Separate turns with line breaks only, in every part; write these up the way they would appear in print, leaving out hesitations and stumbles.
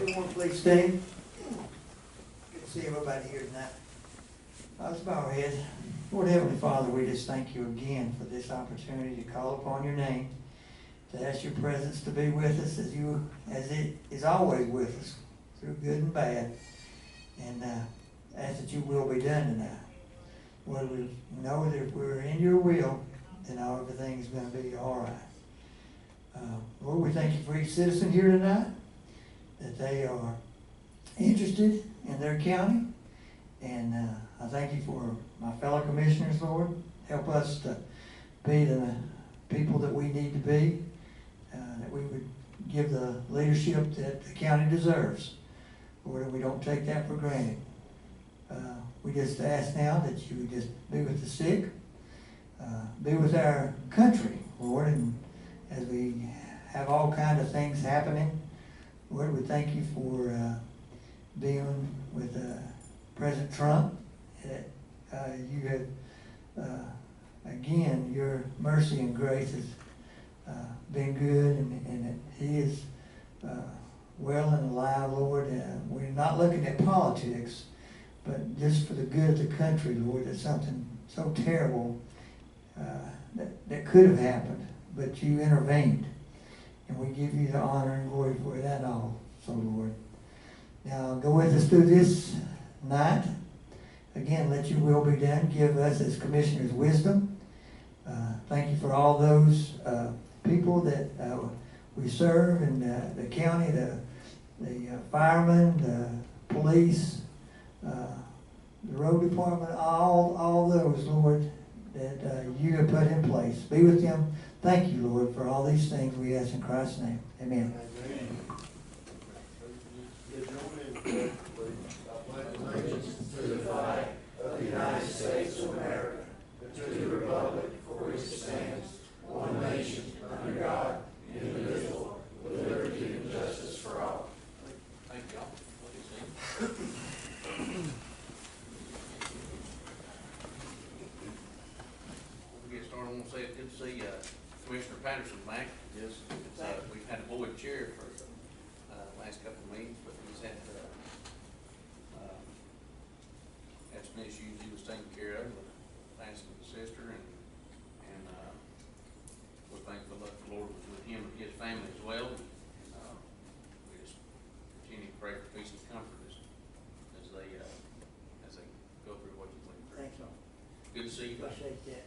everyone please stand? Good to see everybody here tonight. Let's bow our heads. Lord Heavenly Father, we just thank you again for this opportunity to call upon your name, to ask your presence to be with us as it is always with us, through good and bad, and ask that your will be done tonight. Lord, we know that if we're in your will, then everything is going to be all right. Lord, we thank you for each citizen here tonight, that they are interested in their county. And I thank you for my fellow commissioners, Lord. Help us to be the people that we need to be, that we would give the leadership that the county deserves. Lord, we don't take that for granted. We just ask now that you would just be with the sick, be with our country, Lord, and as we have all kinds of things happening, Lord, we thank you for being with President Trump, that you have, again, your mercy and grace has been good, and that he is well and alive, Lord. We're not looking at politics, but just for the good of the country, Lord. That something so terrible that could have happened, but you intervened. And we give you the honor and glory for that all. So, Lord, now go with us through this night. Again, let your will be done. Give us as commissioners wisdom. Thank you for all those people that we serve in the county, the firemen, the police, the road department, all those, Lord, that you have put in place. Be with them. Thank you, Lord, for all these things we ask in Christ's name. Amen.
To the flag of the United States of America, to the republic for which it stands, one nation, under God, indivisible, with liberty and justice for all.
Thank you all. Before we get started, I want to say it's good to see Commissioner Patterson back. Yes. We've had a board chair for the last couple of meetings, but he's had some issues he was taking care of with passing his sister, and we're thankful that the Lord was with him and his family as well. And we just continue to pray for peace and comfort as they go through what you went through.
Thank you.
Good to see you back.
Appreciate that.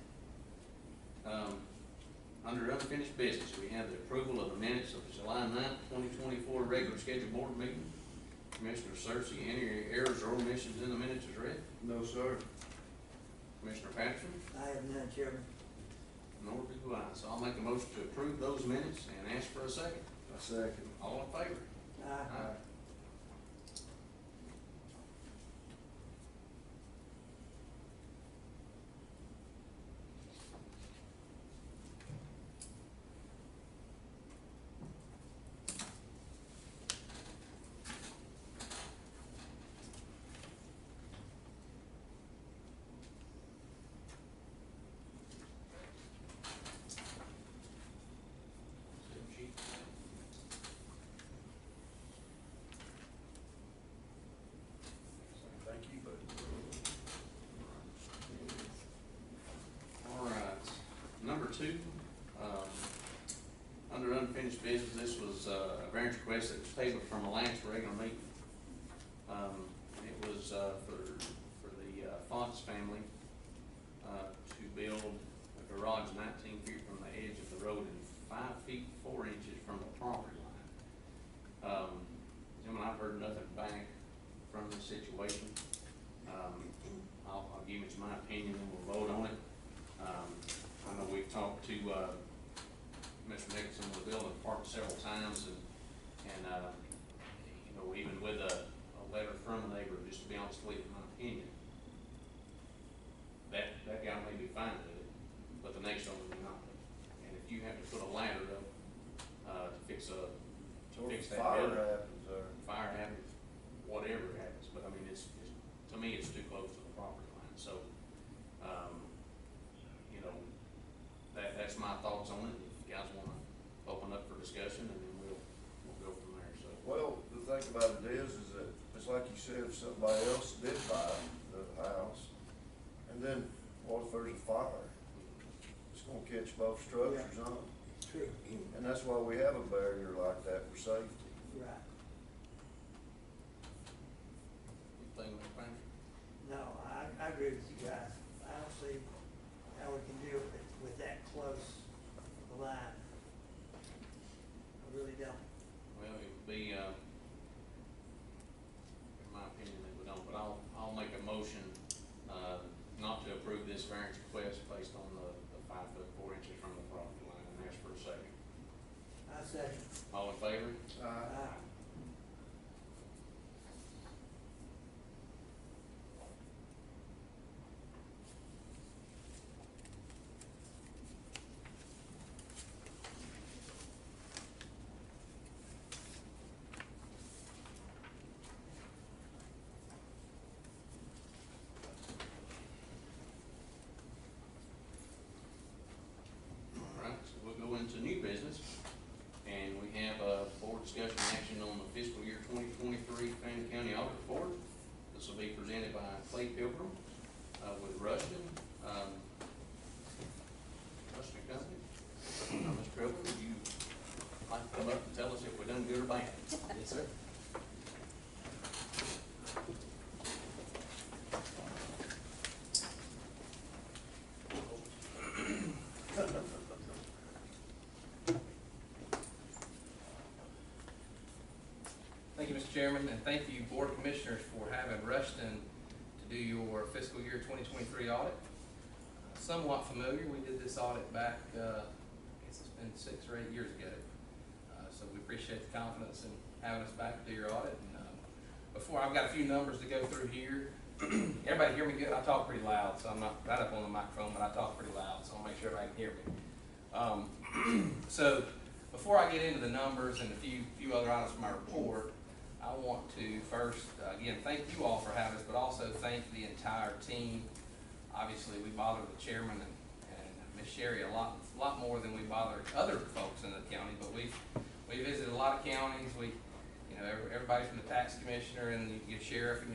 Under unfinished business, we have the approval of the minutes of the July 9th, 2024 regular scheduled board meeting. Commissioner Searcy, any errors or omissions in the minutes is read?
No, sir.
Commissioner Patterson?
I have none, Chairman.
Nor do I. So I'll make a motion to approve those minutes and ask for a second.
A second.
All in favor?
Aye.
Thank you, buddy.
All right. Number two, under unfinished business, this was a variance request that was tabled from the last regular meeting. It was for the Fox family to build a garage 19 feet from the edge of the road and 5 feet 4 inches from the property line. Gentlemen, I've heard nothing back from this situation. I'll give you my opinion and we'll vote on it. I know we've talked to Mr. Nicholson with the building department several times, and you know, even with a letter from a neighbor, just to be honest with you, in my opinion, that guy may be fine with it, but the next owner may not. And if you have to put a ladder up to fix that
Fire
building,
happens, or
fire happens, whatever happens, but I mean, it's to me, it's too close to the property line. So, you know, that's my thoughts on it. If you guys want to open up for discussion, and then we'll go from there. So,
well, the the thing about it is that, it's like you said, if somebody else did buy the house, and then what if there's a fire? It's gonna catch both structures on it.
True.
And that's why we have a barrier like that for safety.
Right.
You think, Mr. Fannin?
No, I agree with you guys. I don't see how we can deal with that close of the line. I really don't.
Well, it would be, in my opinion, that we don't, but I'll make a motion, not to approve this variance request based on the 5 foot 4 inches from the property line, and ask for a second.
I second.
All in favor?
Aye.
All right, so we'll go into new business, and we have a board discussion action on the fiscal year 2023 Fannin County Audit Report. This will be presented by Clay Pilgrim, with Rushton Company. Mr. Pilgrim, would you like to come up and tell us if we've done good or bad?
Yes, sir. Thank you, Mr. Chairman, and thank you, Board of Commissioners, for having Rushton to do your fiscal year 2023 audit. Somewhat familiar, we did this audit back, I guess it's been 6 or 8 years ago. So we appreciate the confidence in having us back to do your audit. And before, I've got a few numbers to go through here. Everybody hear me good? I talk pretty loud, so I'm not right up on the microphone, but I talk pretty loud, so I'll make sure everybody can hear me. So before I get into the numbers and a few other items from my report, I want to first, again, thank you all for having us, but also thank the entire team. Obviously, we bother the chairman and Ms. Sherry a lot more than we bother other folks in the county, but we visited a lot of counties. Everybody from the tax commissioner and your sheriff and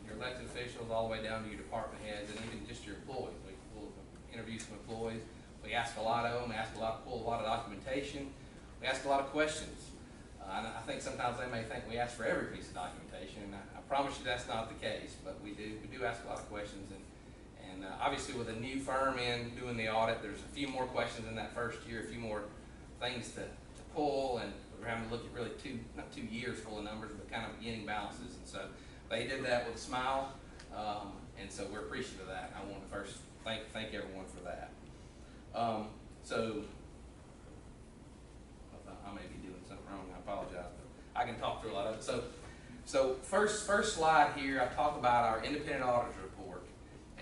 your elected officials all the way down to your department heads and even just your employees. We'll interview some employees. We ask a lot of them. We ask pull a lot of documentation. We ask a lot of questions. And I think sometimes they may think we ask for every piece of documentation, and I promise you that's not the case. But we do ask a lot of questions, and obviously with a new firm in doing the audit, there's a few more questions in that first year, a few more things to pull, and we're having to look at really not 2 years full of numbers, but kind of beginning balances. And so they did that with a smile, and so we're appreciative of that. I want to first thank everyone for that. So I may be doing something wrong. I apologize, but I can talk through a lot of it. So first slide here, I talk about our independent auditor's report.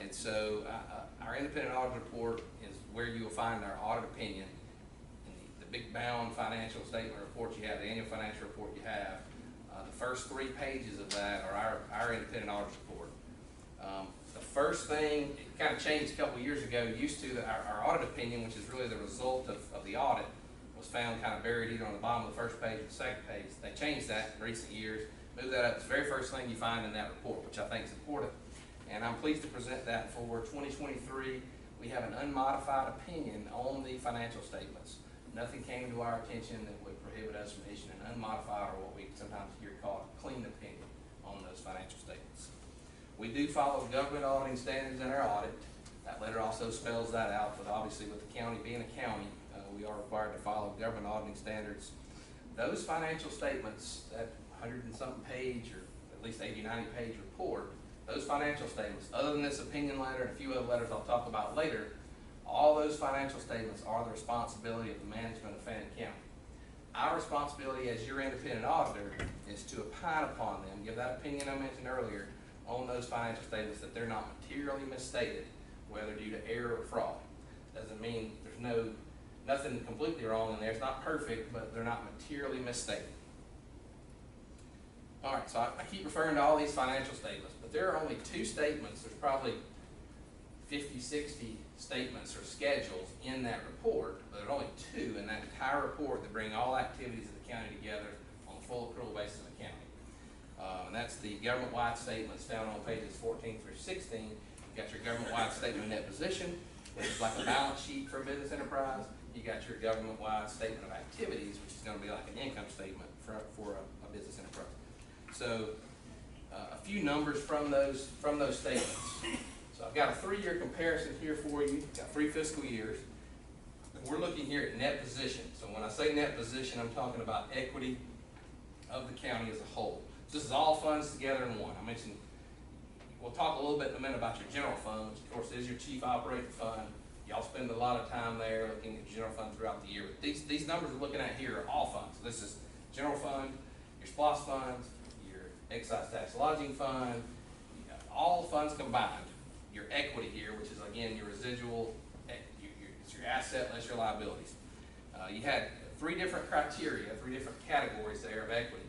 And so our independent auditor's report is where you will find our audit opinion. And the big bound financial statement report you have, the annual financial report you have, the first 3 pages of that are our independent auditor's report. The first thing, it kind of changed a couple of years ago, used to our audit opinion, which is really the result of the audit, was found kind of buried either on the bottom of the first page or the second page. They changed that in recent years, moved that up. It's the very first thing you find in that report, which I think is important. And I'm pleased to present that for 2023. We have an unmodified opinion on the financial statements. Nothing came to our attention that would prohibit us from issuing an unmodified, or what we sometimes hear called a clean opinion on those financial statements. We do follow government auditing standards in our audit. That letter also spells that out, but obviously with the county being a county, we are required to follow government auditing standards. Those financial statements, that 100 and something page, or at least 80, 90 page report, those financial statements, other than this opinion letter and a few other letters I'll talk about later, all those financial statements are the responsibility of the management of Fannin County. Our responsibility as your independent auditor is to opine upon them, give that opinion I mentioned earlier on those financial statements, that they're not materially misstated, whether due to error or fraud. Doesn't mean there's nothing completely wrong in there. It's not perfect, but they're not materially misstated. All right, so I keep referring to all these financial statements, but there are only 2 statements. There's probably 50, 60 statements or schedules in that report, but there are only 2 in that entire report that bring all activities of the county together on a full accrual basis of the county. the government-wide statements found on pages 14 through 16. You've got your government-wide statement of net position, which is like a balance sheet for a business enterprise. You got your government-wide statement of activities, which is going to be like an income statement for a business enterprise. So a few numbers from those statements. So I've got a 3-year comparison here for you. Got 3 fiscal years. We're looking here at net position. So when I say net position, I'm talking about equity of the county as a whole. So this is all funds together in one. I mentioned, we'll talk a little bit in a minute about your general fund, which of course is your chief operating fund. Y'all spend a lot of time there looking at your general fund throughout the year. But these numbers we're looking at here are all funds. So this is general fund, your SPOS funds, your excise tax lodging fund, all funds combined. Your equity here, which is again your residual, it's your asset less your liabilities. You had 3 different criteria, 3 different categories there of equity.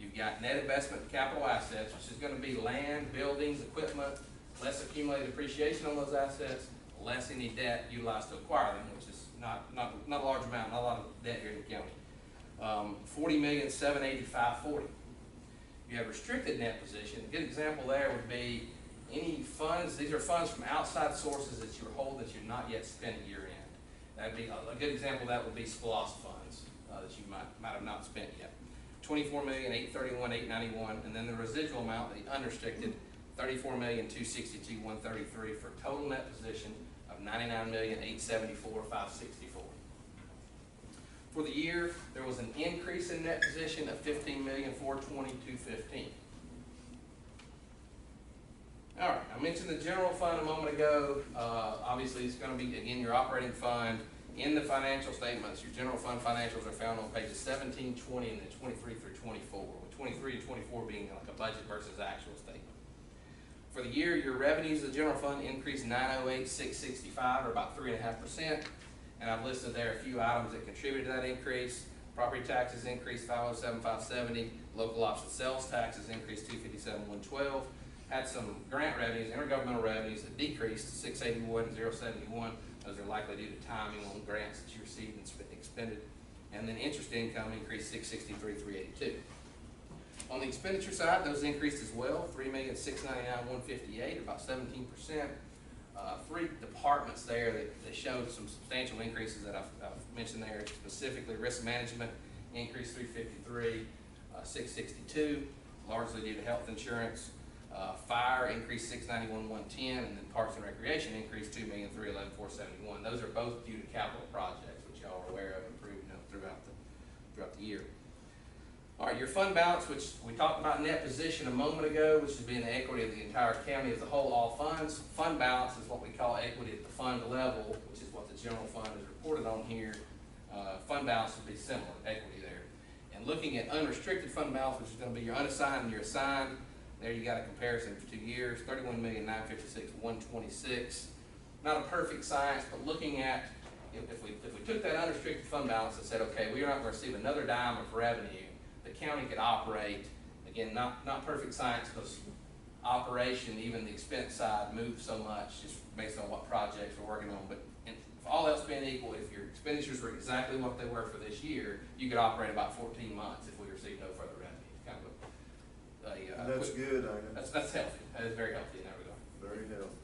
You've got net investment in capital assets, which is going to be land, buildings, equipment, less accumulated depreciation on those assets, less any debt utilized to acquire them, which is not a large amount, not a lot of debt here in the county. $40,785,040. You have restricted net position. A good example there would be any funds. These are funds from outside sources that you hold that you're not yet spent at year end. That'd be a good example of that would be SPLOST funds that you might have not spent yet. $24,831,891, and then the residual amount, the unrestricted, $34,262,133 for a total net position of $99,874,564. For the year, there was an increase in net position of $15,420,215. All right, I mentioned the general fund a moment ago. Obviously, it's going to be, again, your operating fund. In the financial statements, your general fund financials are found on pages 17, 20, and then 23 through 24, with 23 and 24 being like a budget versus actual statement. For the year, your revenues of the general fund increased $908,665, or about 3.5%. And I've listed there a few items that contributed to that increase. Property taxes increased $507,570. Local option sales taxes increased $257,112. Had some grant revenues, intergovernmental revenues that decreased to $681,071. Those are likely due to timing on grants that you received and expended. And then interest income increased $663,382. On the expenditure side, those increased as well, $3,699,158, about 17%. 3 departments there that showed some substantial increases that I've mentioned there, specifically risk management increased $353, $662, largely due to health insurance. Fire increased $691,110, and then Parks and Recreation increased $2,311,471. Those are both due to capital projects, which y'all are aware of, improved throughout the year. All right, your fund balance, which we talked about net position a moment ago, which is being the equity of the entire county as a whole, all funds. Fund balance is what we call equity at the fund level, which is what the general fund is reported on here. Fund balance would be similar, equity there. And looking at unrestricted fund balance, which is going to be your unassigned and your assigned, there you got a comparison for 2 years, $31,956,126. Not a perfect science, but looking at, if we took that unrestricted fund balance and said, okay, we are not going to receive another dime of revenue, the county could operate, again, not perfect science, because operation, even the expense side, moves so much just based on what projects we're working on. But if all else being equal, if your expenditures were exactly what they were for this year, you could operate about 14 months if we received no further revenue. Kind of
That's good, ain't it?
That's healthy. That is very healthy in that regard.
Very healthy.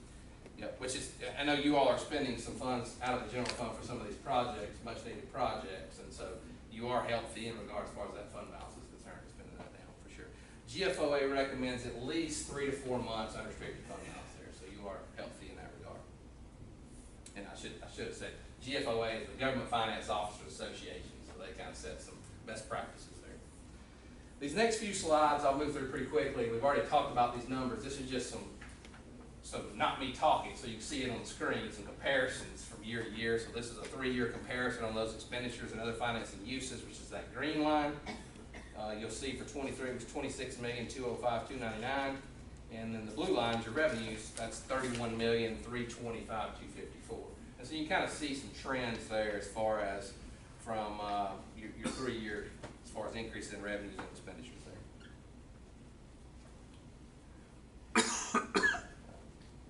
Yep, which is, I know you all are spending some funds out of the general fund for some of these projects, much needed projects, and so you are healthy in regards as far as that fund balance is concerned, spending that down for sure. GFOA recommends at least 3 to 4 months unrestricted fund balance there, so you are healthy in that regard. And I should have said, GFOA is the Government Finance Officers Association, so they kind of set some best practices there. These next few slides I'll move through pretty quickly. We've already talked about these numbers. This is just some not me talking, so you can see it on the screen, some comparisons from year to year. So this is a 3-year comparison on those expenditures and other financing uses, which is that green line. You'll see for 23 it was $26,205,299, and then the blue line is your revenues. That's $31,325,254. And so you kind of see some trends there as far as from your 3 year, as far as increase in revenues and expenditures there.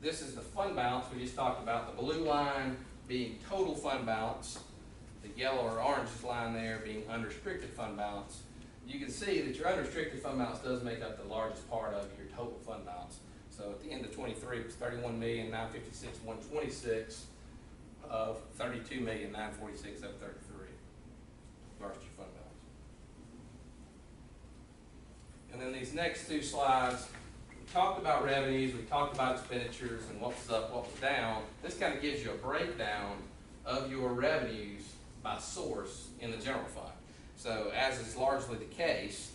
This is the fund balance we just talked about. The blue line being total fund balance, the yellow or orange line there being unrestricted fund balance. you can see that your unrestricted fund balance does make up the largest part of your total fund balance. So at the end of 23, it was 31,956,126 of 32,946 of 33. Largest your fund balance. And then these next two slides, we talked about revenues, we talked about expenditures and what was up, what was down. This kind of gives you a breakdown of your revenues by source in the general fund. So as is largely the case,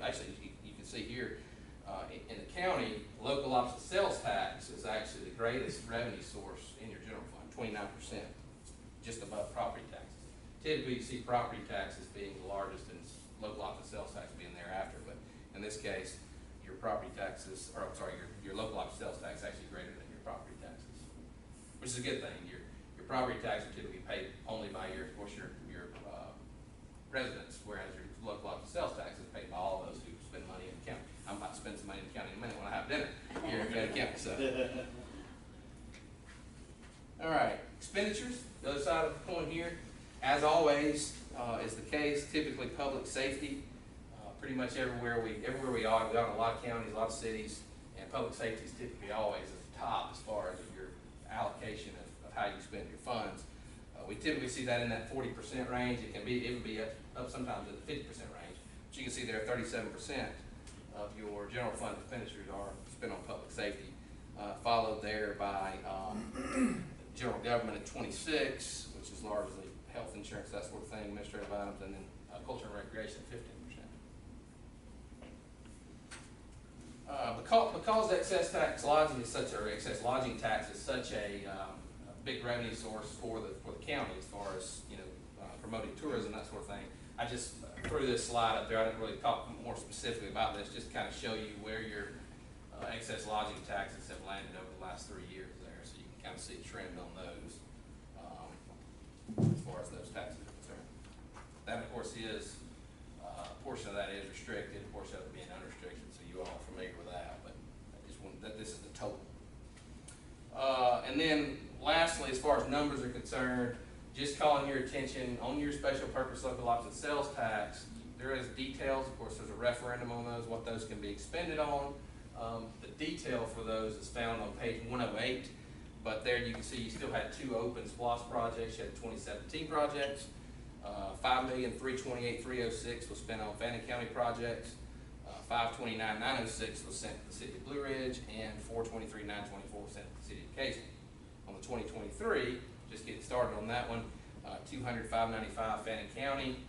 actually you can see here, in the county, local option sales tax is actually the greatest revenue source in your general fund, 29%, just above property taxes. Typically you see property taxes being the largest and local option sales tax being thereafter, but in this case, your property taxes, or I'm sorry, your local option sales tax is actually greater than your property taxes, which is a good thing. Your property tax are typically paid only by your, of course, your residents, whereas your local option sales tax is paid by all of those who spend money in the county. I'm about to spend some money in the county in a minute when I have dinner here in Fannin County. So, all right, expenditures. The other side of the coin here, as always, is the case. Typically, public safety. Pretty much everywhere we are in a lot of counties, a lot of cities, and public safety is typically always at the top as far as your allocation of how you spend your funds. We typically see that in that 40% range. It can be up sometimes in the 50% range. But you can see there 37% of your general fund expenditures are spent on public safety, followed there by general government at 26, which is largely health insurance, that sort of thing, administrative items, and then culture and recreation at 15%. Because excess tax lodging is such excess lodging tax is such a big revenue source for the county as far as promoting tourism, that sort of thing. I just threw this slide up there. I didn't really talk more specifically about this, just to kind of show you where your excess lodging taxes have landed over the last 3 years there, so you can kind of see a trend on those as far as those taxes are concerned. That, of course, is a portion of that is restricted, a portion of it being unrestricted, so you all are familiar with that, but I just wanted that this is the total. And then lastly, as far as numbers are concerned, just calling your attention on your special purpose local option sales tax. There is details, of course, there's a referendum on those, what those can be expended on. The detail for those is found on page 108, but there you can see you still had 2 open SPLOST projects. You had 2017 projects. $5,328,306 was spent on Fannin County projects. $529,906 was sent to the city of Blue Ridge, and $423,924 was sent to the city of Casey. On the 2023, just getting started on that one, $200,595 Fannin County,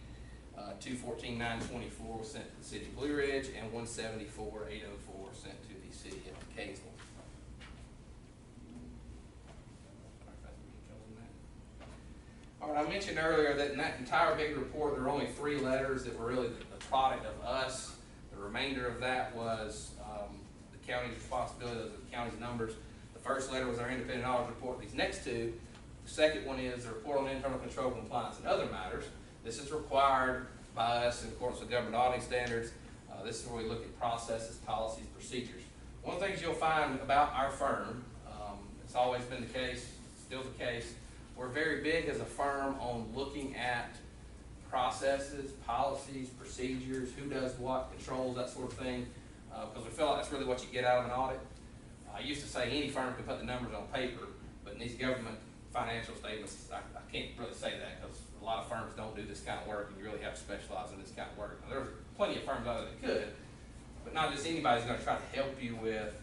$214,924 was sent to the city of Blue Ridge, and $174,804 sent to the city of Kaysville. All right, I mentioned earlier that in that entire big report, there were only 3 letters that were really the product of us. The remainder of that was the county's responsibility, those are the county's numbers. The first letter was our independent audit report. These next 2, the second one is the report on internal control, compliance, and other matters. This is required by us in accordance with government auditing standards. This is where we look at processes, policies, procedures. One of the things you'll find about our firm, it's always been the case, still the case, we're very big as a firm on looking at processes, policies, procedures, who does what, controls, that sort of thing, because we feel like that's really what you get out of an audit. I used to say any firm can put the numbers on paper, but in these government financial statements, I can't really say that because a lot of firms don't do this kind of work, and you really have to specialize in this kind of work. Now, there's plenty of firms out there that could, but not just anybody's going to try to help you with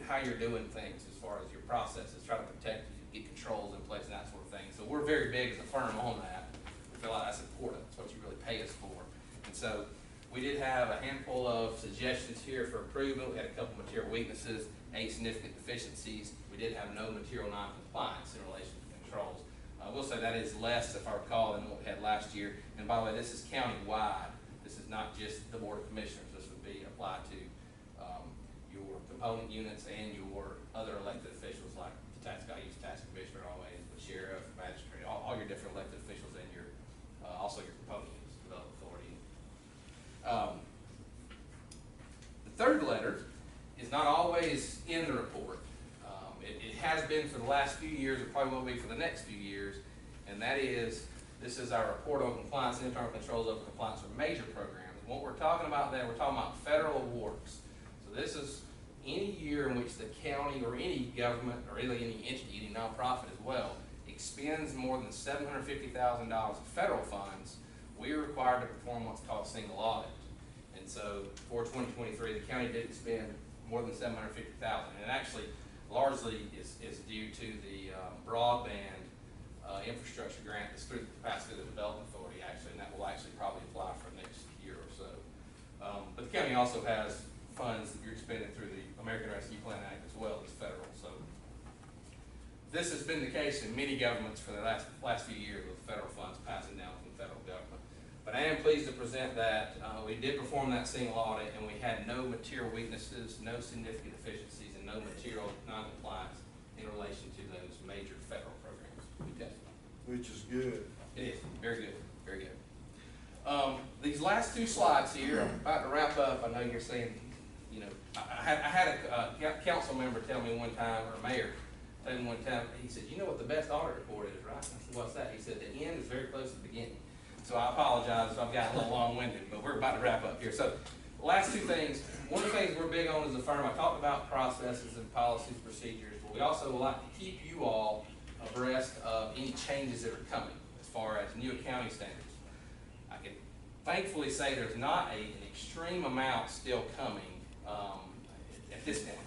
how you're doing things as far as your processes, try to protect you, get controls in place, and that sort of thing. So we're very big as a firm on that. We feel like that's important. That's what you really pay us for. And so we did have a handful of suggestions here for improvement. We had a couple of material weaknesses, 8 significant deficiencies. We did have no material non-compliance in relation to controls. I will say that is less, if I recall, than what we had last year. And by the way, this is county-wide. This is not just the Board of Commissioners. This would be applied to your component units and your other elected officials, like the tax guy, tax commissioner always, the sheriff, magistrate, all your different elected officials, and your also your component units, development authority. The third letter is not always in the report. It has been for the last few years. It probably will be for the next few years, and that is, this is our report on compliance and internal controls over compliance for major programs. What we're talking about there, we're talking about federal awards. So this is any year in which the county or any government or really any entity, any nonprofit as well, expends more than $750,000 of federal funds, we are required to perform what's called a single audit. And so for 2023, the county did expend more than $750,000, and it actually largely is due to the broadband infrastructure grant that's passed through the Development Authority actually, and that will actually probably apply for next year or so. But the county also has funds that you're expending through the American Rescue Plan Act as well as federal. So this has been the case in many governments for the last few years with federal funds passing down from the federal government. But I am pleased to present that we did perform that single audit, and we had no material weaknesses, no significant deficiencies, and no material non-compliance in relation to those major federal programs we tested.
Which is good.
It is, very good, very good. These last two slides here, I'm about to wrap up. I know you're saying, you know, I had a council member tell me one time, or a mayor, tell me one time, he said, you know what the best audit report is, right? I said, what's that? He said, the end is very close to the beginning. So I apologize if I've gotten a little long-winded, but we're about to wrap up here. So last two things. One of the things we're big on as a firm, I talked about processes and policies, procedures, but we also would like to keep you all abreast of any changes that are coming as far as new accounting standards. I can thankfully say there's not an extreme amount still coming at this point.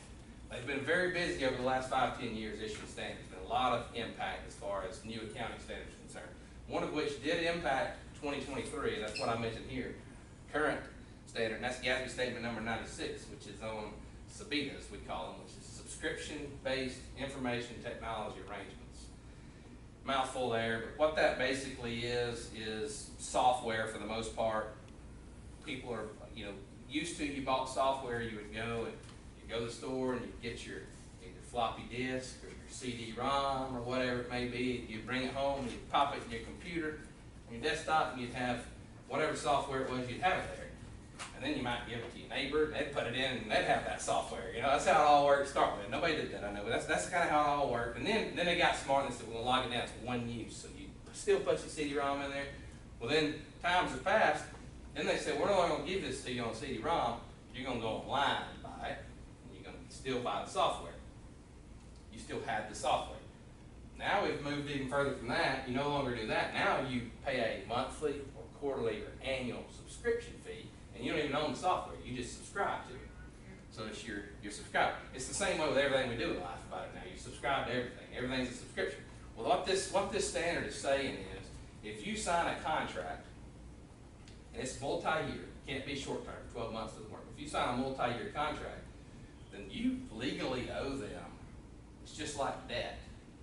They've been very busy over the last 5-10 years issuing standards. There's been a lot of impact as far as new accounting standards are concerned. One of which did impact 2023, that's what I mentioned here, current standard, and that's GASB statement number 96, which is on SBITAs, we call them, which is subscription-based information technology arrangements. Mouthful there, but what that basically is software for the most part. People are, you know, used to, you bought software, you would go and you go to the store and you get your either floppy disk or your CD-ROM or whatever it may be. You bring it home and you pop it in your computer, on your desktop, and you'd have whatever software it was, you'd have it there. And then you might give it to your neighbor, and they'd put it in, and they'd have that software. You know, that's how it all worked to start with. Nobody did that, I know, but that's kind of how it all worked. And then they got smart and said, we're going to lock it down to one use. So you still put your CD-ROM in there. Well, then times have passed, and they said, we're not going to give this to you on CD-ROM. You're going to go online and buy it, and you're going to still buy the software. You still had the software. Now we've moved even further from that. You no longer do that. Now you pay a monthly or quarterly or annual subscription fee, and you don't even own the software. You just subscribe to it. So it's your subscriber. It's the same way with everything we do in life about it now. You subscribe to everything. Everything's a subscription. Well, what this standard is saying is, if you sign a contract, and it's multi-year, can't be short-term, 12 months doesn't work. If you sign a multi-year contract, then you legally owe them. It's just like debt,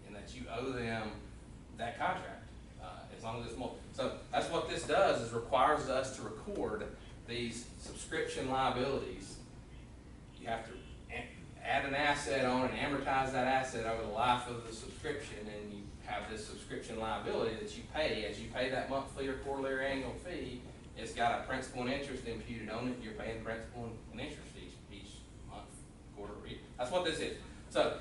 in that you owe them that contract, as long as it's multi. So that's what this does, is requires us to record these subscription liabilities. You have to add an asset on and amortize that asset over the life of the subscription, and you have this subscription liability that you pay. As you pay that monthly or quarterly or annual fee, it's got a principal and interest imputed on it. You're paying principal and interest each month, quarter, or year. That's what this is. So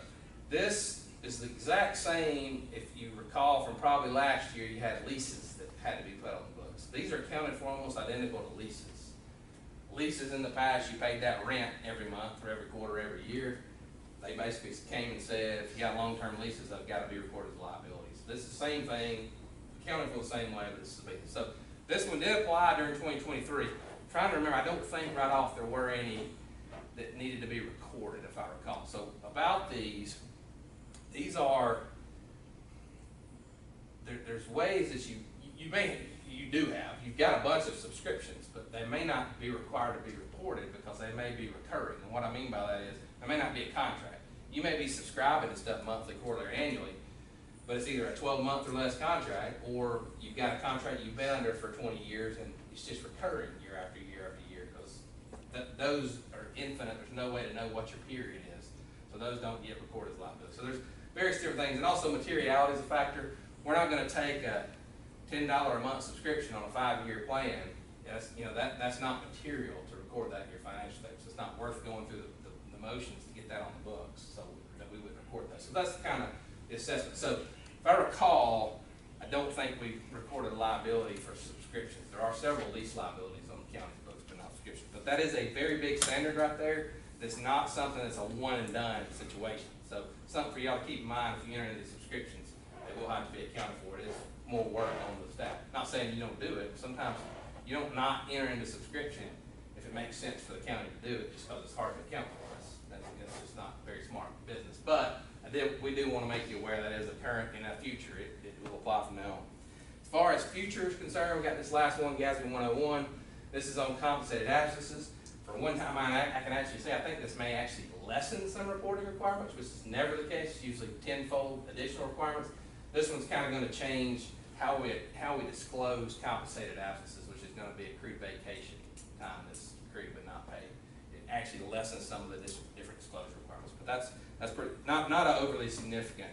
this is the exact same. If you recall from probably last year, you had leases that had to be put on the books. These are accounted for almost identical to leases. Leases in the past, you paid that rent every month or every quarter, every year. They basically came and said, if you got long-term leases, they've got to be recorded as liabilities. This is the same thing, accounted for the same way, but this is big. So this one did apply during 2023. I'm trying to remember, I don't think right off there were any that needed to be recorded, if I recall. So about these are, there's ways that you do have. You've got a bunch of subscriptions, but they may not be required to be reported because they may be recurring. And what I mean by that is, there may not be a contract. You may be subscribing to stuff monthly, quarterly, or annually, but it's either a 12-month or less contract, or you've got a contract you've been under for 20 years, and it's just recurring year after year after year, because those are infinite. There's no way to know what your period is, so those don't get recorded as liability. So there's various different things, and also materiality is a factor. We're not going to take a $10 a month subscription on a 5-year plan. That's not material to record that in your financial statements. It's not worth going through the motions to get that on the books, so that we would record that. So that's kind of the assessment. So if I recall, I don't think we recorded liability for subscriptions. There are several lease liabilities on the county's books, but subscription. But that is a very big standard right there. That's not something that's a one and done situation. So something for y'all to keep in mind if you enter into these subscriptions, that will have to be accounted for. It is more work on the staff. Not saying you don't do it, but sometimes you don't not enter into subscription if it makes sense for the county to do it, just because it's hard to account for us. That's just not very smart business. But we do want to make you aware that as a current and a future, it will apply from now on. As far as future is concerned, we got this last one, GASB 101. This is on compensated absences. For one time, I can actually say I think this may actually lessen some reporting requirements, which is never the case. It's usually tenfold additional requirements. This one's kind of going to change how we disclose compensated absences, which is going to be accrued vacation time that's accrued but not paid. It actually lessens some of the different disclosure requirements, but that's pretty not an overly significant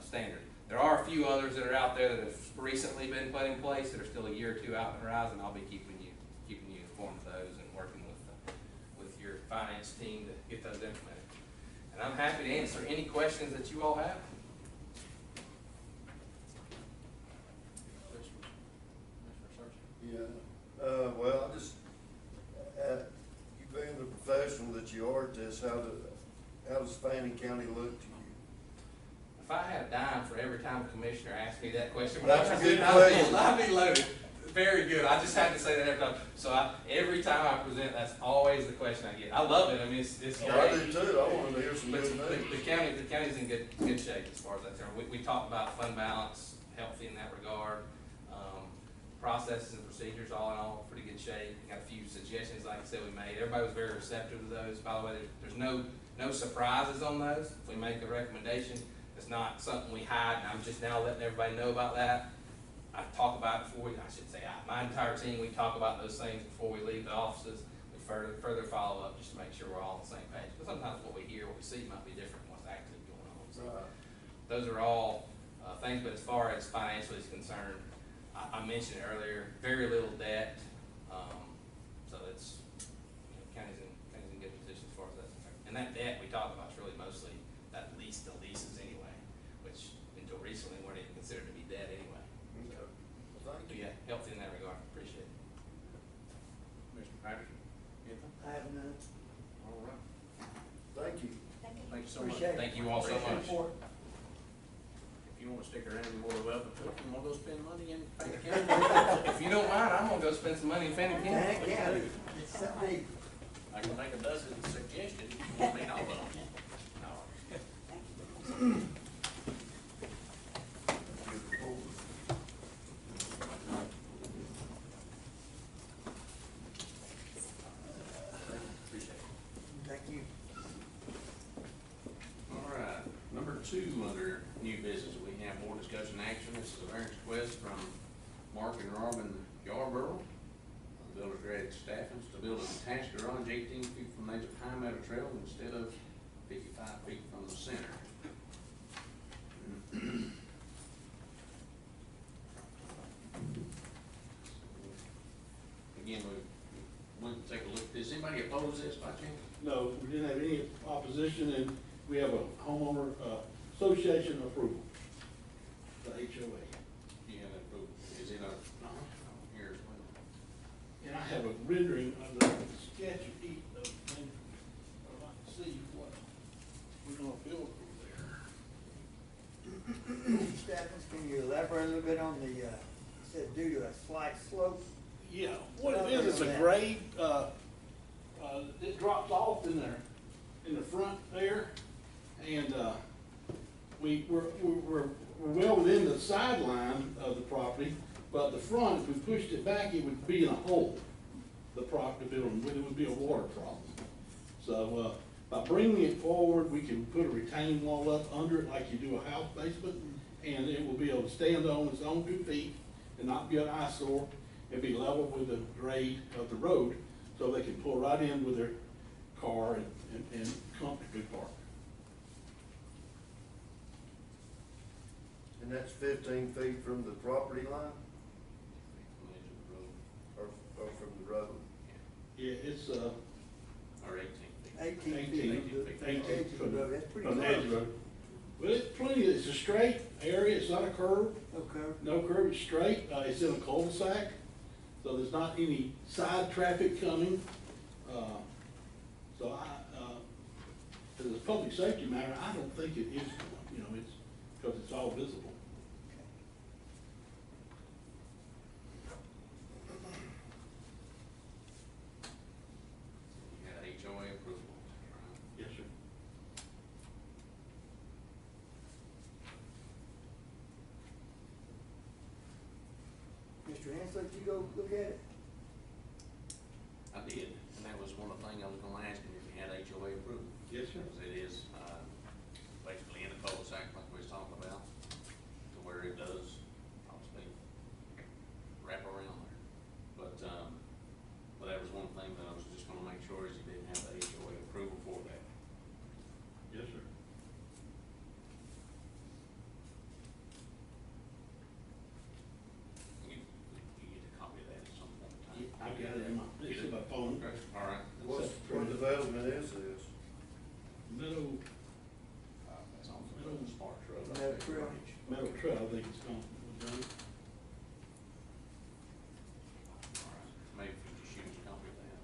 standard. There are a few others that are out there that have recently been put in place that are still a year or two out in the horizon. I'll be keeping you informed of those and working with your finance team to get those implemented. And I'm happy to answer any questions that you all have.
Yeah, well, I just, you being the professional that you are at this, how does Fannin County look to you?
If I had a dime for every time a commissioner asked me that question,
That's a good question.
I'd be loaded. Very good. I just had to say that every time. So every time I present, that's always the question I get. I love it. I mean, it's great.
Well, I do too. I wanted to hear some
But
good news.
the county's in good shape as far as that's concerned. We talk about fund balance, healthy in that regard. Processes and procedures, all in all, pretty good shape. Got a few suggestions, like I said, we made. Everybody was very receptive to those. By the way, there's no surprises on those. If we make a recommendation, it's not something we hide, and I'm just now letting everybody know about that. I talk about it before I should say my entire team, we talk about those things before we leave the offices. We further follow up just to make sure we're all on the same page. Because sometimes what we hear, what we see might be different from what's actually going on. So those are all things, but as far as financially is concerned, I mentioned earlier, very little debt. So it's, county's in good position as far as that's concerned. And that debt we talk about is really mostly the leases anyway, which until recently weren't even considered to be debt anyway.
Okay. Well, thank you.
Yeah, healthy in that regard. Appreciate it.
Mr. Patterson, anything?
I have none.
All right.
Thank you.
Thank you so much.
Appreciate it.
Thank you all so much.
If you want to stick around, you're more than welcome to. If you want to go spend money in Fannin County,
If you don't mind, I'm gonna go spend some money in Fannin County.
Fannin County, it's so big.
I can make a dozen suggestions. I mean, all of them.
Thank you.
All right, number 2 under new business, we have board discussion action. This is a variance request from Mark and Robin Yarborough, builders ready staffing, to build a detached garage 18 feet from the edge of High Meadow Trail instead of 55 feet from the center. Again, we went to take a look. Does anybody oppose this by chance?
No, we didn't have any opposition, and we have a homeowner association approval, the HOA.
You have that approval. Is it a, here as well?
And I have a rendering of the sketch of each of them. I'd like to see what we're gonna build over there.
Stephens, can you elaborate a little bit on the, you said due to a slight slope?
Yeah, what it is, it's a grade, it drops off in there, in the front there, and, we're well within the sideline of the property, but the front, if we pushed it back, it would be in a hole, the building, it would be a water problem. So, by bringing it forward, we can put a retaining wall up under it like you do a house basement, and it will be able to stand on its own 2 feet and not be an eyesore, and be level with the grade of the road, so they can pull right in with their car and comfortably park.
And that's 15 feet from the property line
From the edge of the road,
or from the road?
Yeah, it's,
or 18 feet.
18 feet.
18
Edge of the road, that's pretty
from the edge of the
close.
road. Well, it's plenty, it's a straight area, it's not a curve,
Okay.
no curve, it's straight, it's in a cul-de-sac, So there's not any side traffic coming. So as a public safety matter, I don't think it is going, you know, it's, because it's all visible.
You had HOA approval, right?
Yes, sir.
Mr. Hansel, did you go look at it?
I did, and that was one of the things I was gonna ask you, if you had HOA approval.
Yes, sir.
Because it is, basically in the cul-de-sac like we was talking about, to where it does, obviously, wrap around there. But that was one thing that I was just gonna make sure is you didn't have the HOA approval for that.
Yes, sir.
You get a copy of that at some point in time.
I've got it in my, it's in my phone.
Okay, all right.
What development is this?
Meadow,
That's on the Sparks Road.
Meadow Trail.
Meadow Trail, I think it's called.
All right, maybe if you just shoot us a copy of that,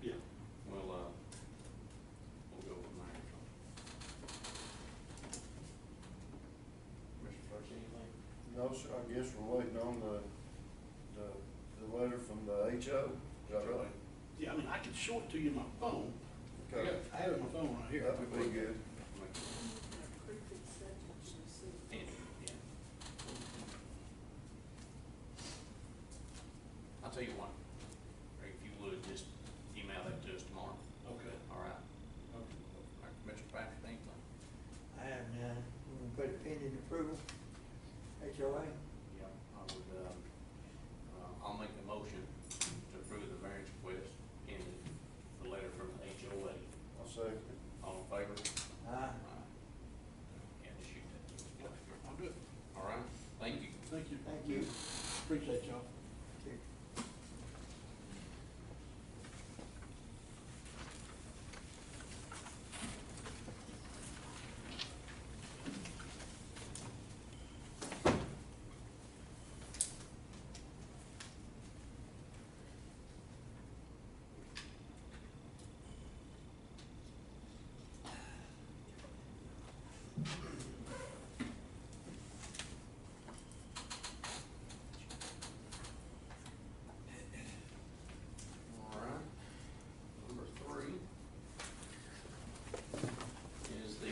Yeah.
we'll go from there. Mr. First, anything?
No, sir, I guess we're waiting on the letter from the HO, is that right?
Yeah, I mean, I could show it to you on my phone.
Okay,
I have it on my phone right here.
that would be good.
Yeah. I'll tell you what, Greg, if you would, just email that to us tomorrow.
Okay.
All right.
Okay.
Mr. Patrick, anything?
I have none. You want to put it pending approval? HOA?
Yeah, I would, I'll make a motion to approve the variance request in the letter from the HOA.
I'll say,
All in favor?
Aye.
Yeah, just shoot that to us.
Yeah, I'll do it.
All right, thank you.
Thank you.
Thank you.
Appreciate y'all.
All right. Number 3 is the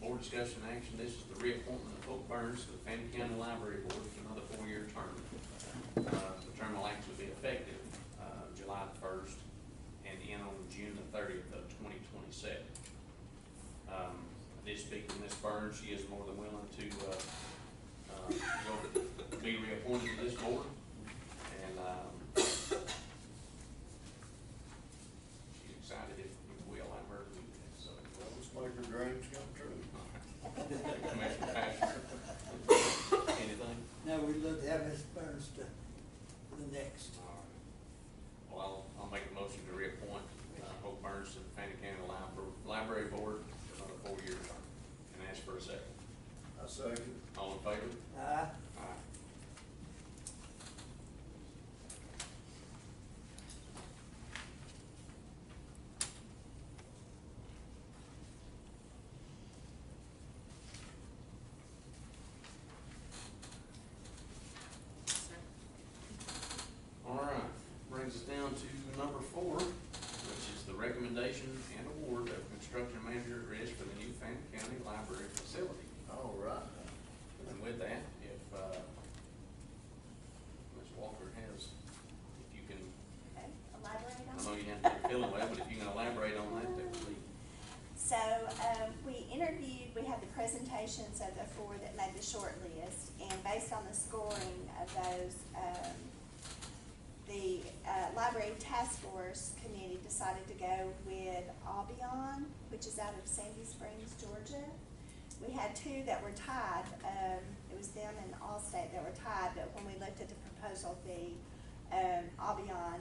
board discussion action. This is the reappointment of Hope Burns to the Fannin County Library Board for another 4-year term. The term will actually be effective July the 1st and end on June the 30th of 2027. I did speak to Ms. Burns. She is more than willing to be reappointed to this board. And she's excited if we allow her to do that, so.
let's make our dreams come true.
Commissioner Patrick, anything?
No, we'd love to have Ms. Burns to the next.
All right. Well, I'll make a motion to reappoint Hope Burns to the Fannin County Library Board for another 4-year term, and ask for a second.
I second.
All in favor?
Aye.
Aye. All right, brings us down to number 4, which is the recommendation and award of construction manager at risk for the new Fannin County Library facility.
All right.
And with that, if Ms. Walker has, if you can,
Okay, elaborate
I
on
know
it.
you haven't been feeling well, but if you can elaborate on that, that would be.
So, we interviewed, we had the presentations of the 4 that made the short list, and based on the scoring of those, the Library Task Force Committee decided to go with Albion, which is out of Sandy Springs, Georgia. We had 2 that were tied, it was them and Allstate that were tied, but when we looked at the proposal fee, Albion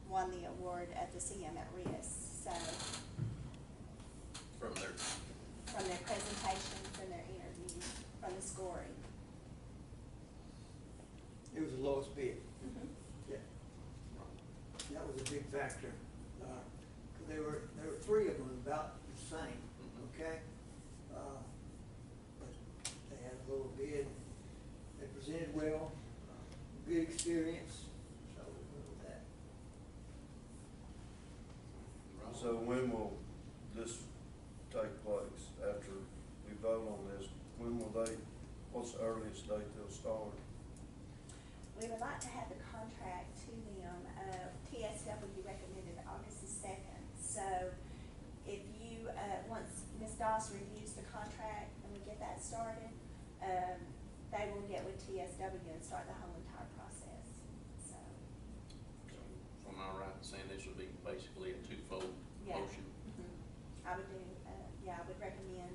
won the award at the CM at risk, so,
From their,
from their presentation, from their interview, from the scoring.
It was the lowest bid. Yeah. was a big factor. 'Cause there were three of them about the same, okay? But they had a little bid, they presented well, good experience, so we went with that.
So when will this take place after we vote on this? When will they, what's the earliest date they'll start?
We would like to have the contract to them. TSW recommended August the 2nd. So if you, once Ms. Doss reviews the contract and we get that started, they will get with TSW and start the whole entire process, so.
So am I right in saying this would be basically a twofold
Yeah.
motion?
I would do, I would recommend,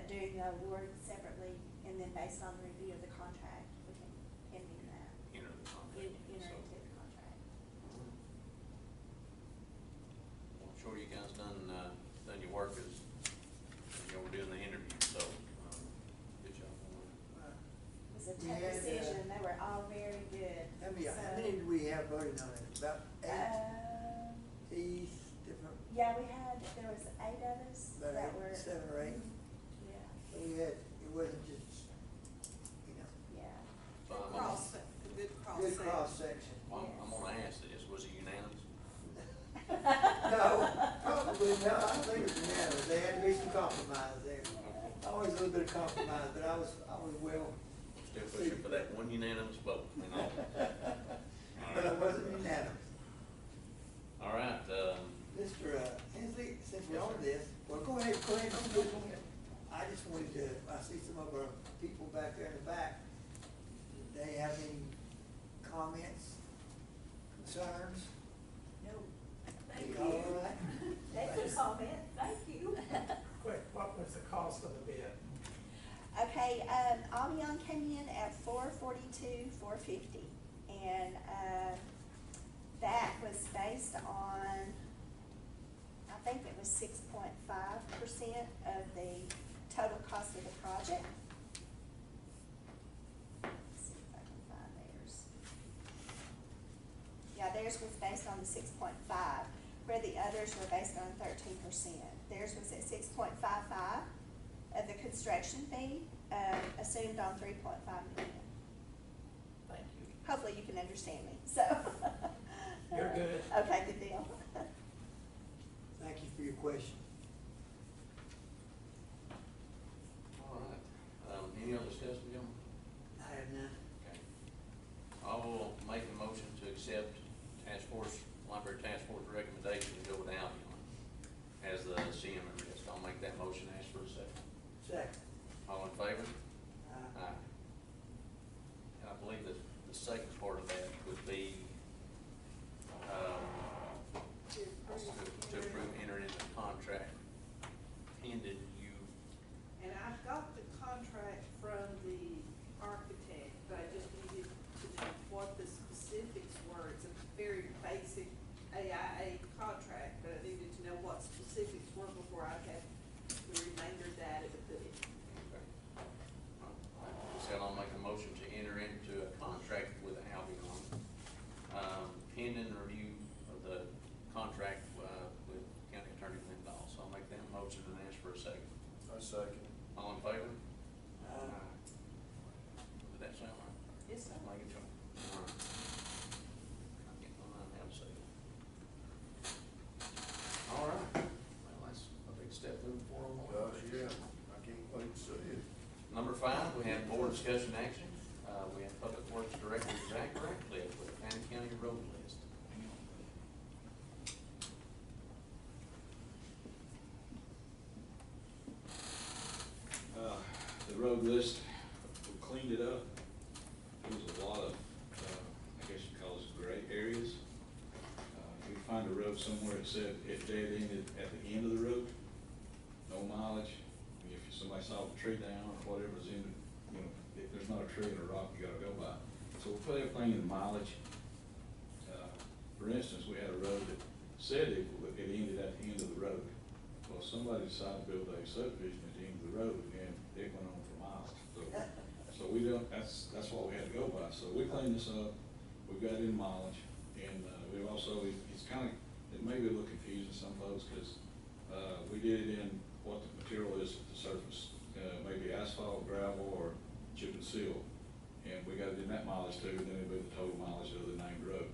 doing the award separately, and then based on the review of the contract, we can pending that,
Enter the contract.
enter
So,
into the contract.
well, I'm sure you guys done your work as you were doing the interview, so, good job on that.
It was a
We
tough
had,
decision, they were all very good.
How many,
So,
how many did we have voting on it? About eight different,
yeah, there was 8 of us
About
that
eight,
were.
7 or 8.
Yeah,
so we had, it wasn't just,
yeah.
So I'm gonna-
Cross, a good cross
good
section.
cross section.
I'm gonna ask this, was it unanimous?
No, probably not. I don't think it was unanimous. There had to be some compromise there. Always a little bit of compromise, but I was well,
Still pushing for that one unanimous vote, you know?
but I wasn't unanimous.
All right,
Mr. Hensley, since we're on this, well, go ahead. I just wanted to, I see some of our people back there in the back. Do they have any comments, concerns?
No.
Thank
All
you.
right?
They could comment, thank you.
Quick, what was the cost of the bid?
Okay, Albion came in at $442,450, and, that was based on, I think it was 6.5% of the total cost of the project. Let's see if I can find theirs. Yeah, theirs was based on the 6.5, where the others were based on 13%. Theirs was at 6.55 of the construction fee, assumed on 3.5 million.
Thank you.
Hopefully you can understand me, so.
You're good.
Okay, good deal.
Thank you for your question.
all right. Any other discussion, John?
I have none.
Okay. I will make a motion to accept library task force recommendation to go with Albion as the CM and risk. I'll make that motion, ask for a second.
Second.
All in favor?
Uh,
Aye. And I believe that the second part of that would be, to approve entering into the contract pending you.
And I've got the contract from the architect, but I just needed to know what the specifics were. It's a very basic AIA contract, but I needed to know what specifics were before I had the remainder data to put in.
Okay. So I'll make a motion to enter into a contract with Albion, pending review of the contract, with County Attorney Lindahl. So I'll make that motion and ask for a second.
I second.
All in favor?
uh,
Did that sound right?
Yes, sir.
Making sure. All right. I'm getting on that, have a second. All right. Well, that's a big step moving forward.
Gosh, yeah, I can't wait to see it.
Number 5, we have board discussion action. We have Public Works Director Zach Ratcliffe with the Fannin County Road List.
The road list, we cleaned it up. There was a lot of, I guess you call this gray areas. If you find a road somewhere that said it dead ended at the end of the road, no mileage. If somebody saw a tree down or whatever's in it, if there's not a tree or a rock, you gotta go by. So we put everything in mileage. For instance, we had a road that said it ended at the end of the road. Well, somebody decided to build a subdivision at the end of the road, and it went on for miles. So we don't, that's what we had to go by. So we cleaned this up, we got in mileage, And, we've also, it's kind of, it may be a little confusing to some folks, because, we did it in what the material is at the surface, maybe asphalt, gravel, or chip and seal. And we got it in that mileage too, and then it'd be the total mileage of the named road.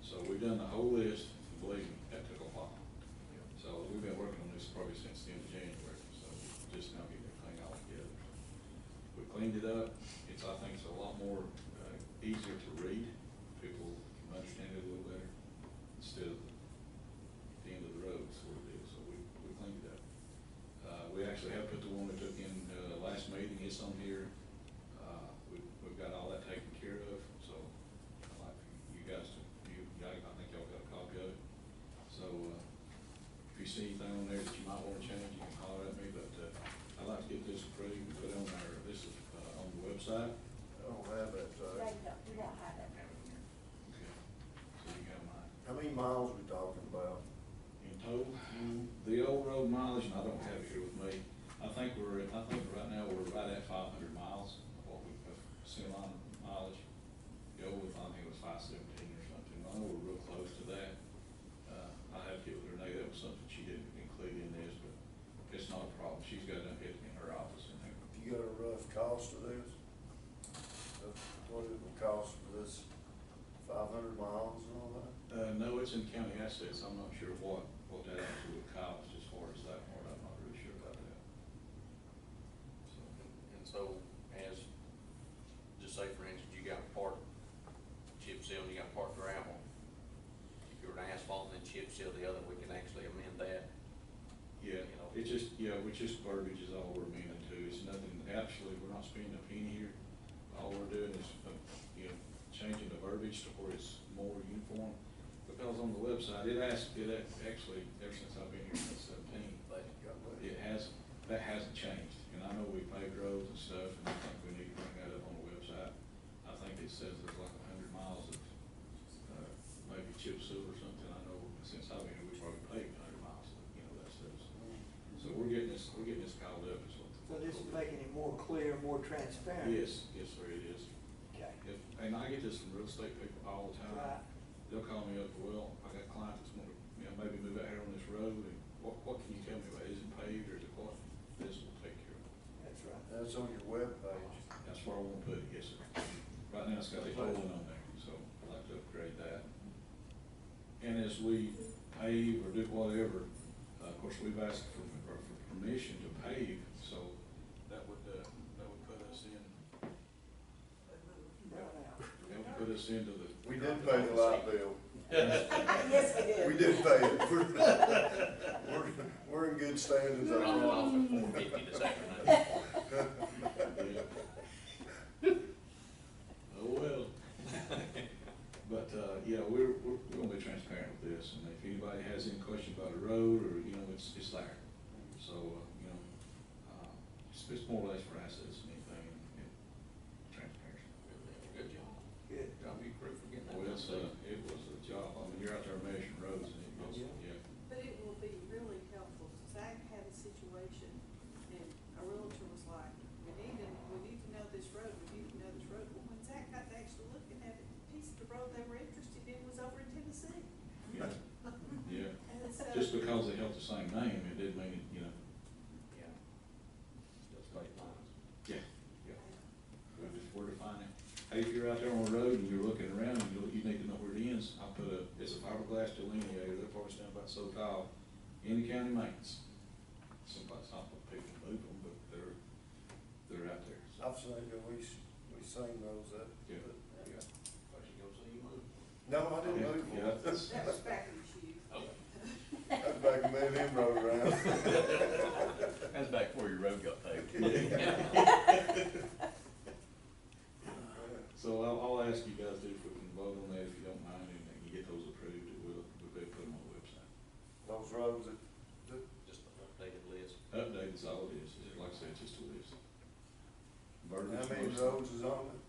So we've done the whole list, and believe me, that took a while. So we've been working on this probably since the end of January, so just now getting everything all together. We cleaned it up, I think it's a lot more, easier to read, people can understand it a little better, instead of the end of the road sort of deal, so we cleaned it up. We actually have put the one we took in, last meeting, it's on here, we've got all that taken care of, so I'd like for you guys to, I think y'all got a copy of it. So, if you see anything on there that you might wanna change, you can holler at me, but, I'd like to get this approved and put it on our, this is, on the website.
I don't have that,
They don't, we don't have it.
Okay, so you got mine.
How many miles we talking about?
In total, the old road mileage, and I don't have it here with me, I think right now we're right at 500 miles, what we have seen on mileage. The old, I think it was 517 or something, I know we're real close to that. I have to get with Renee, that was something she didn't include in this, but it's not a problem, she's got it in her office in there.
You got a rough cost of this? Of what it would cost for this 500 miles and all that?
No, it's in county assets, I'm not sure what that actually would cost as far as that part, I'm not really sure about that. So,
And so, as, just say for instance, you got part chip seal and you got part gravel. If you were to asphalt and then chip seal the other, we can actually amend that.
yeah,
You know.
it's just, verbiage is all we're amending to, it's nothing, actually, we're not spending a penny here. All we're doing is, changing the verbiage to where it's more uniform. Because on the website, actually, ever since I've been here since 17,
Got that?
that hasn't changed. And I know we paved roads and stuff, and I think we need to bring that up on the website. I think it says there's like 100 miles of, maybe chip seal or something. I know since I've been here, we've probably paved 100 miles of, that stuff. So we're getting this called up as well.
So this is making it more clear, more transparent.
Yes, sir, it is.
Okay.
And I get this from real estate people all the time.
Right.
They'll call me up, well, I got clients that's want to, maybe move out here on this road, and what can you tell me about, is it paved or is it what? This will take care of it.
That's right.
That's on your webpage.
That's where I want to put it, yes, sir. Right now, it's got the tolling on there, so I'd like to upgrade that. And as we pave or do whatever, of course, we've asked for permission to pave, so that would put us in, that would put us into the.
We did pay the light bill.
Yes, we did.
We did pay it. We're in good standings.
We're
I
dropping off
think.
at 450 this afternoon.
Oh, well. But, we're gonna be transparent with this, and if anybody has any question about the road, or, it's there. So, it's more or less for assets than anything, and transparency.
Good job.
Good.
Job you crew for getting that
Well,
done.
it was a job, you're out there measuring roads, and it was, yeah.
But it will be really helpful. Zach had a situation and a realtor was like, we need to know this road, we need to know this road. Well, when Zach got to actually looking at it, the piece of the road they were interested in was over in Tennessee.
Yeah, yeah.
And so.
Just because they have the same name, it didn't mean it,
Yeah. Still state lines.
Yeah. We're defining. Hey, if you're out there on the road and you're looking around and you need to know where it ends, it's a fiberglass delineator, they're probably stand about so tall, in the county maintenance. Somebody's not what people move them, but they're out there. So,
I've seen that, we seen those up.
Yeah.
I should go see you move.
No, I didn't
Yeah,
move
yeah,
one.
That was back in the shoes.
Okay.
That's back when me and him rode around.
That's back before your road got paved.
So I'll ask you guys if we can vote on that, if you don't mind, and you get those approved, we'll be put them on the website.
Those roads that,
Just an updated list.
Update is all it is, like I said, it's just a list.
how
Verbiage
many
most-
roads is on it?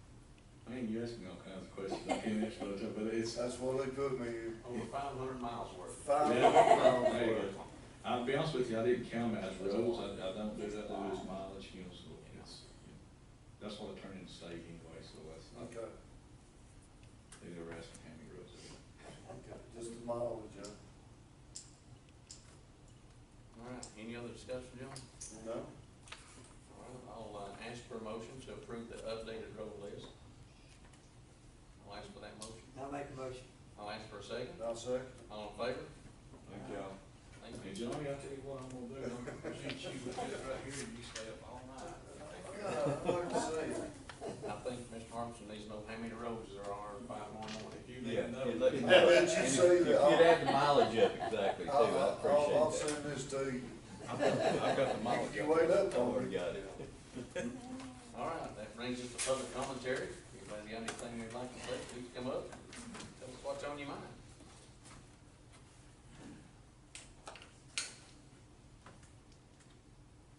You ask me all kinds of questions, I can't answer, but it's.
That's what they put me,
Over 500 miles worth.
500
Yeah.
miles
There you
worth.
go. I'll be honest with you, I didn't count them as roads, I don't do that, I do as mileage, so that's what I turn into state anyway, so that's not,
Okay.
they never asked me how many roads I did.
discussion, gentlemen?
No?
All right, I'll, ask for a motion to approve the updated road list. I'll ask for that motion.
I'll make a motion.
I'll ask for a second.
I'll second.
All in favor?
Thank y'all.
Thank
Hey,
you.
Johnny, I'll tell you what I'm gonna do, I'm gonna shoot you with this right here, and you stay up all night.
I'd like to see it.
I think Mr. Armstrong needs to know how many roads there are by tomorrow morning.
You
Yeah,
let me know.
let me
I'll
know.
let you
And
see
if
that.
you'd add the mileage up exactly too, I
I'll
appreciate that.
send this to you.
I've got the mileage.
You wait up
I
on
already
it.
got it.
All right, that brings us to public commentary. Anybody got anything they'd like to say, please come up, tell us what's on your mind.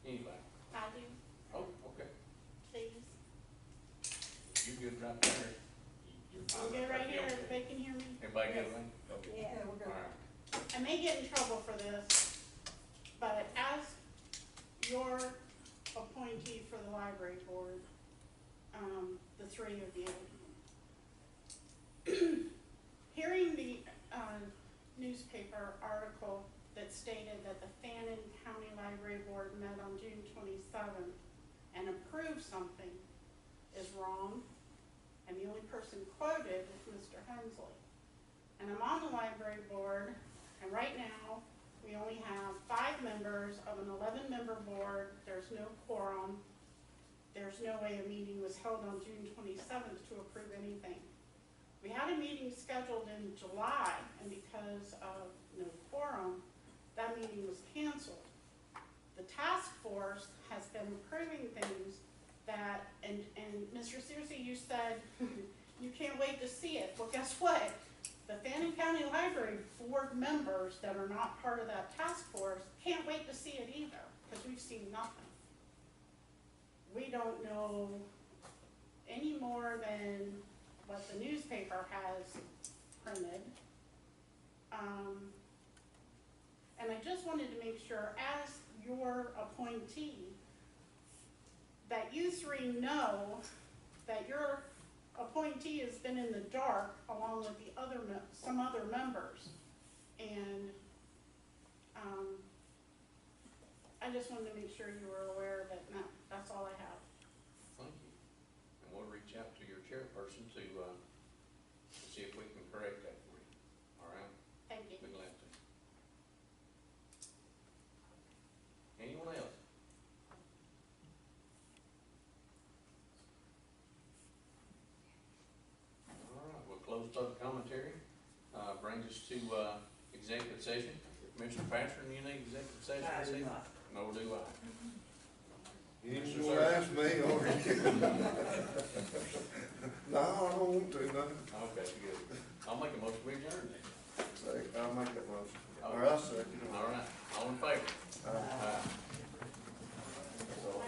Anybody?
I do,
Oh, okay.
please.
You good right there? You're fine.
I'm good right here,
Okay.
everybody can hear me?
Everybody good, right? Okay.
Yeah.
we're
All right.
I may get in trouble for this, but as your appointee for the library board, the three of you, hearing the, newspaper article that stated that the Fannin County Library Board met on June 27th and approved something is wrong, and the only person quoted is Mr. Hensley. And I'm on the library board, and right now, we only have 5 members of an 11-member board. There's no quorum. There's no way a meeting was held on June 27th to approve anything. We had a meeting scheduled in July, and because of no quorum, that meeting was canceled. The task force has been approving things that, and Mr. Searcy, you said you can't wait to see it. Well, guess what? The Fannin County Library Board members that are not part of that task force can't wait to see it either, because we've seen nothing. We don't know any more than what the newspaper has printed. And I just wanted to make sure, as your appointee, that you three know that your appointee has been in the dark along with the other, some other members. And, I just wanted to make sure you were aware of it. No, that's all I have.
Thank you. And we'll reach out to your chairperson to see if we can correct that for you. All right?
Thank you.
Be glad to. Anyone else? All right, we'll close public commentary. Brings us to executive session. Mr. Pastor, you need executive session?
I
this
do
evening?
not.
Nor do I.
You ain't gonna ask me, or no, I don't want to, no.
Okay, good. I'll make a motion, we adjourn.
I'll make that motion. Or I'll second.
All right, all in favor?
Aye.
Aye.
That's all.